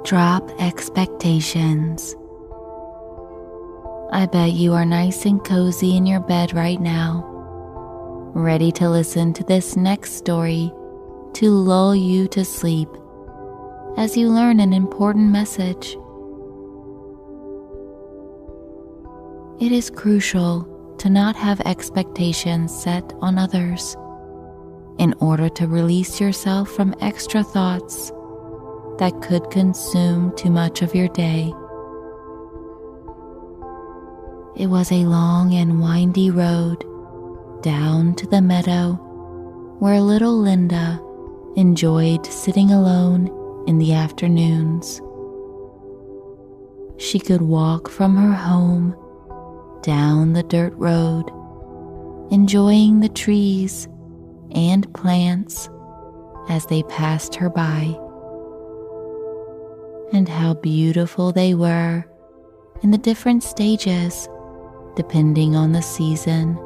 Drop expectations. I bet you are nice and cozy in your bed right now, ready to listen to this next story to lull you to sleep as you learn an important message. It is crucial to not have expectations set on others in order to release yourself from extra thoughts that could consume too much of your day. It was a long and windy road down to the meadow where little Linda enjoyed sitting alone in the afternoons. She could walk from her home down the dirt road, enjoying the trees and plants as they passed her by. And how beautiful they were in the different stages, depending on the season.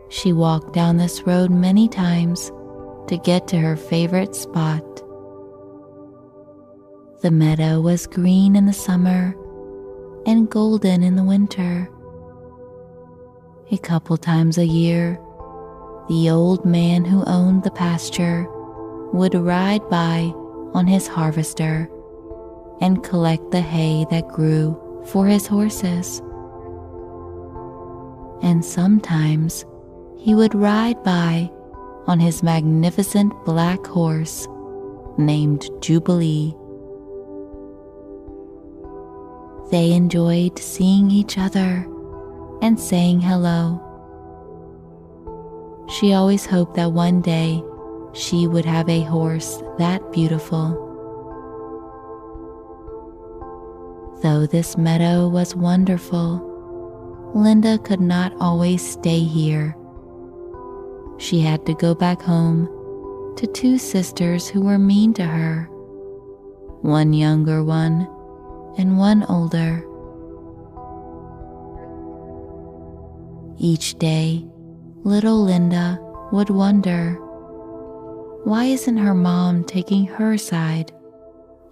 She walked down this road many times to get to her favorite spot. The meadow was green in the summer and golden in the winter. A couple times a year, the old man who owned the pasture would ride by on his harvester and collect the hay that grew for his horses. And sometimes he would ride by on his magnificent black horse named Jubilee. They enjoyed seeing each other and saying hello. She always hoped that one day she would have a horse that beautiful. Though this meadow was wonderful, Linda could not always stay here. She had to go back home to two sisters who were mean to her, one younger one and one older. Each day, little Linda would wonder, why isn't her mom taking her side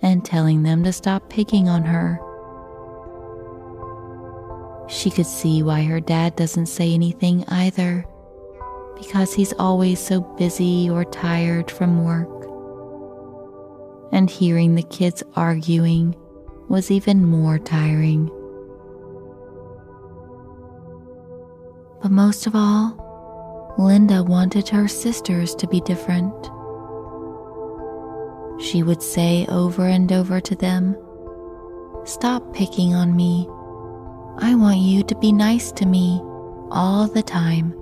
and telling them to stop picking on her? She could see why her dad doesn't say anything either, because he's always so busy or tired from work. And hearing the kids arguing was even more tiring. But most of all, Linda wanted her sisters to be different. She would say over and over to them, "Stop picking on me. I want you to be nice to me all the time."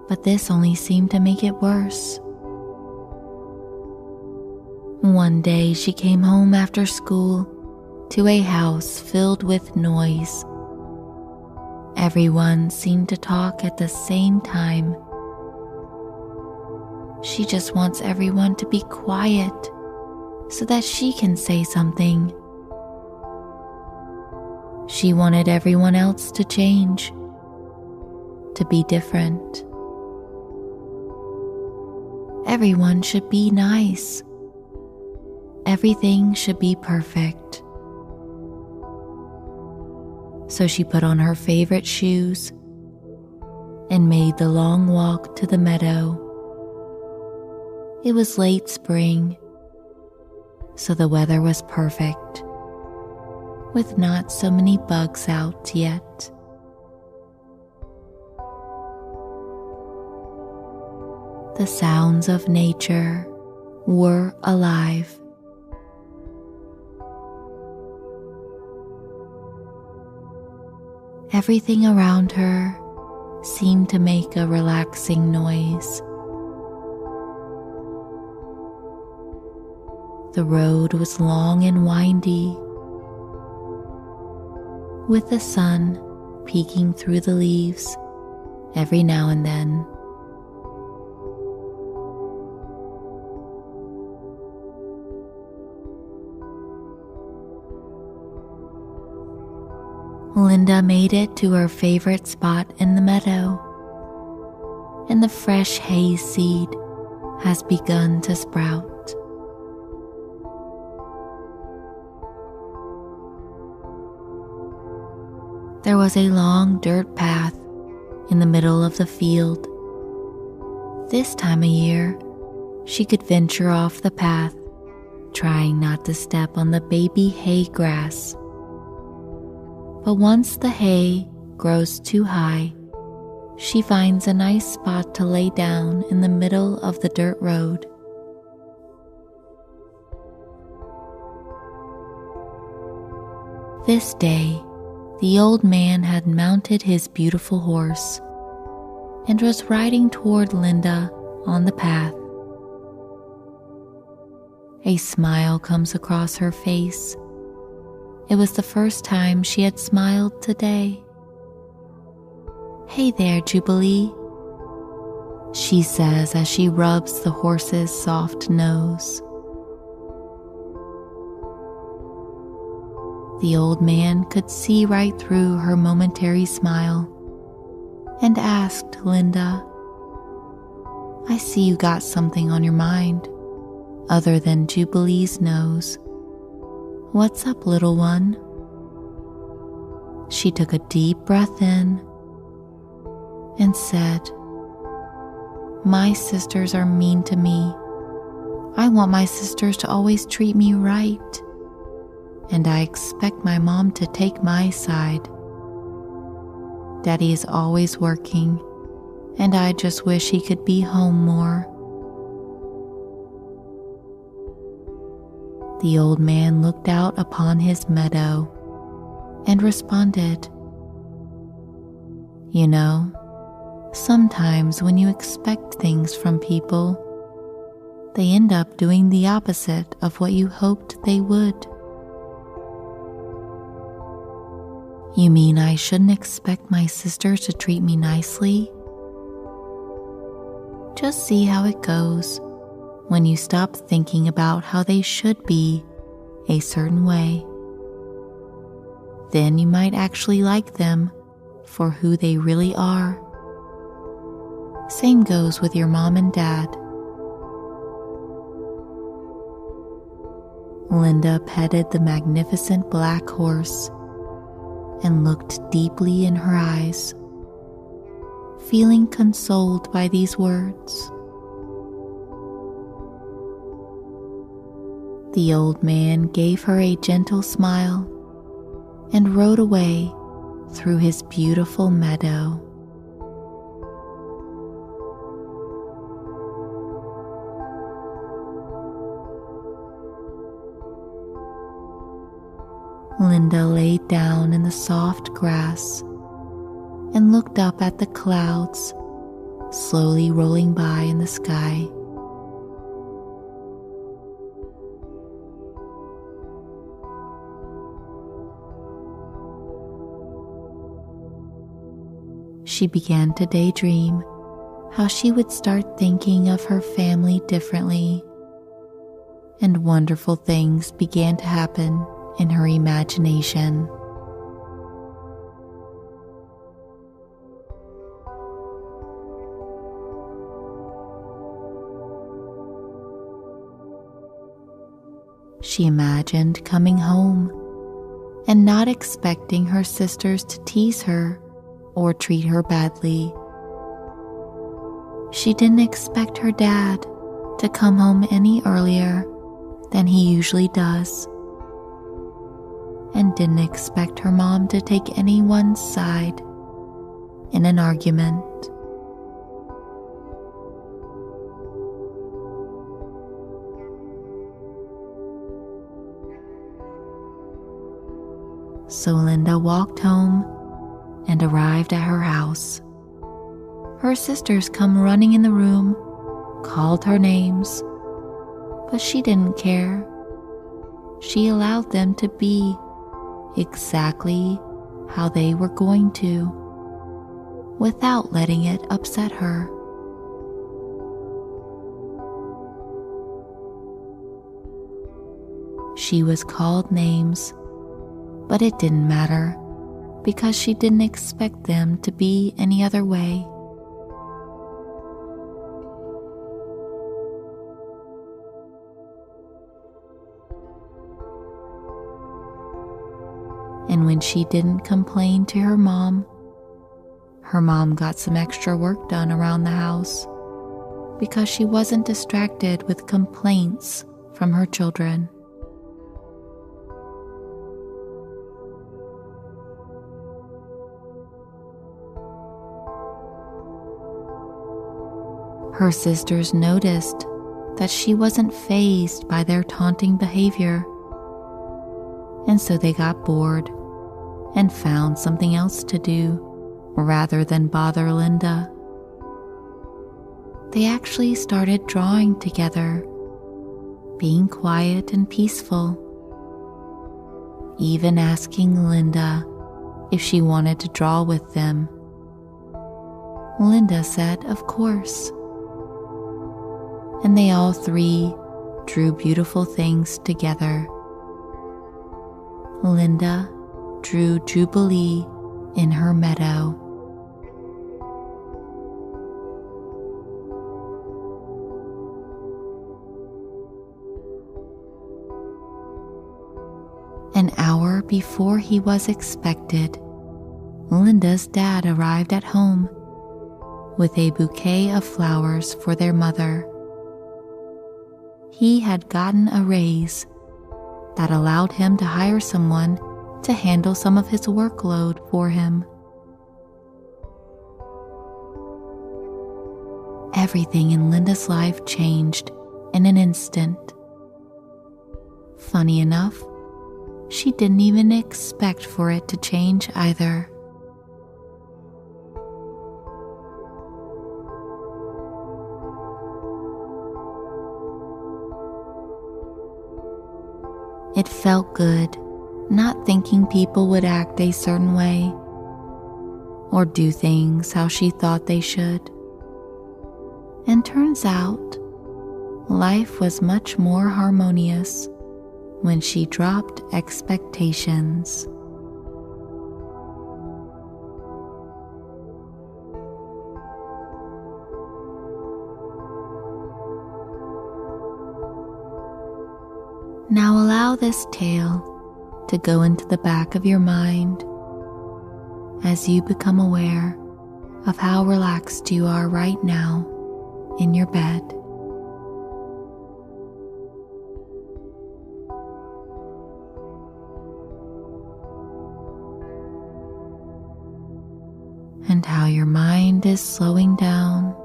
But this only seemed to make it worse. One day she came home after school to a house filled with noise. Everyone seemed to talk at the same time. She just wants everyone to be quiet so that she can say something. She wanted everyone else to change, to be different. Everyone should be nice. Everything should be perfect. So she put on her favorite shoes and made the long walk to the meadow. It was late spring, so the weather was perfect, with not so many bugs out yet. The sounds of nature were alive. Everything around her seemed to make a relaxing noise. The road was long and windy, with the sun peeking through the leaves every now and then. Linda made it to her favorite spot in the meadow, and the fresh hay seed has begun to sprout. There was a long dirt path in the middle of the field. This time of year, she could venture off the path, trying not to step on the baby hay grass. But once the hay grows too high, she finds a nice spot to lay down in the middle of the dirt road. This day, the old man had mounted his beautiful horse and was riding toward Linda on the path. A smile comes across her face. It was the first time she had smiled today. "Hey there, Jubilee," she says as she rubs the horse's soft nose. The old man could see right through her momentary smile and asked Linda, "I see you got something on your mind other than Jubilee's nose. What's up, little one?" She took a deep breath in and said, "My sisters are mean to me. I want my sisters to always treat me right, and I expect my mom to take my side. Daddy is always working, and I just wish he could be home more." The old man looked out upon his meadow and responded, "You know, sometimes when you expect things from people, they end up doing the opposite of what you hoped they would." "You mean I shouldn't expect my sisters to treat me nicely?" Just see how it goes when you stop thinking about how they should be a certain way. Then you might actually like them for who they really are. Same goes with your mom and dad. Linda petted the magnificent black horse and looked deeply in her eyes, feeling consoled by these words. The old man gave her a gentle smile and rode away through his beautiful meadow. Linda laid down in the soft grass and looked up at the clouds slowly rolling by in the sky. She began to daydream how she would start thinking of her family differently, and wonderful things began to happen in her imagination. She imagined coming home and not expecting her sisters to tease her or treat her badly. She didn't expect her dad to come home any earlier than he usually does, and didn't expect her mom to take anyone's side in an argument. So Linda walked home and arrived at her house. Her sisters come running in the room, called her names, but she didn't care. She allowed them to be exactly how they were going to, without letting it upset her. She was called names, but it didn't matter because she didn't expect them to be any other way. when she didn't complain to her mom got some extra work done around the house because she wasn't distracted with complaints from her children. Her sisters noticed that she wasn't fazed by their taunting behavior, and so they got bored and found something else to do rather than bother Linda. They actually started drawing together, being quiet and peaceful, even asking Linda if she wanted to draw with them. Linda said, of course. And they all three drew beautiful things together. Linda drew Jubilee in her meadow. An hour before he was expected, Linda's dad arrived at home with a bouquet of flowers for their mother. He had gotten a raise that allowed him to hire someone to handle some of his workload for him. Everything in Linda's life changed in an instant. Funny enough, she didn't even expect for it to change either. It felt good not thinking people would act a certain way or do things how she thought they should. And turns out, life was much more harmonious when she dropped expectations. Now allow this tale to go into the back of your mind as you become aware of how relaxed you are right now in your bed. And how your mind is slowing down.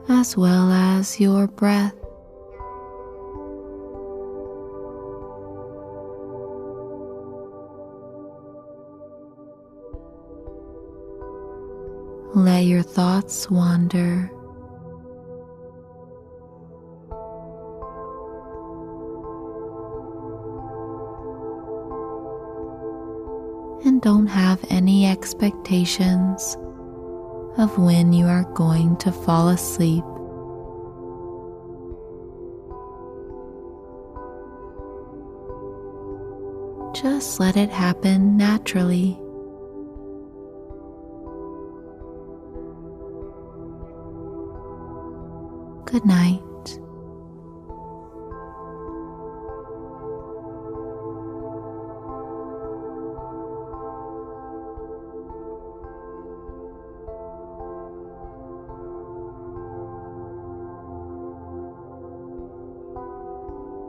As well as your breath. Let your thoughts wander. And don't have any expectations of when you are going to fall asleep. Just let it happen naturally. Good night.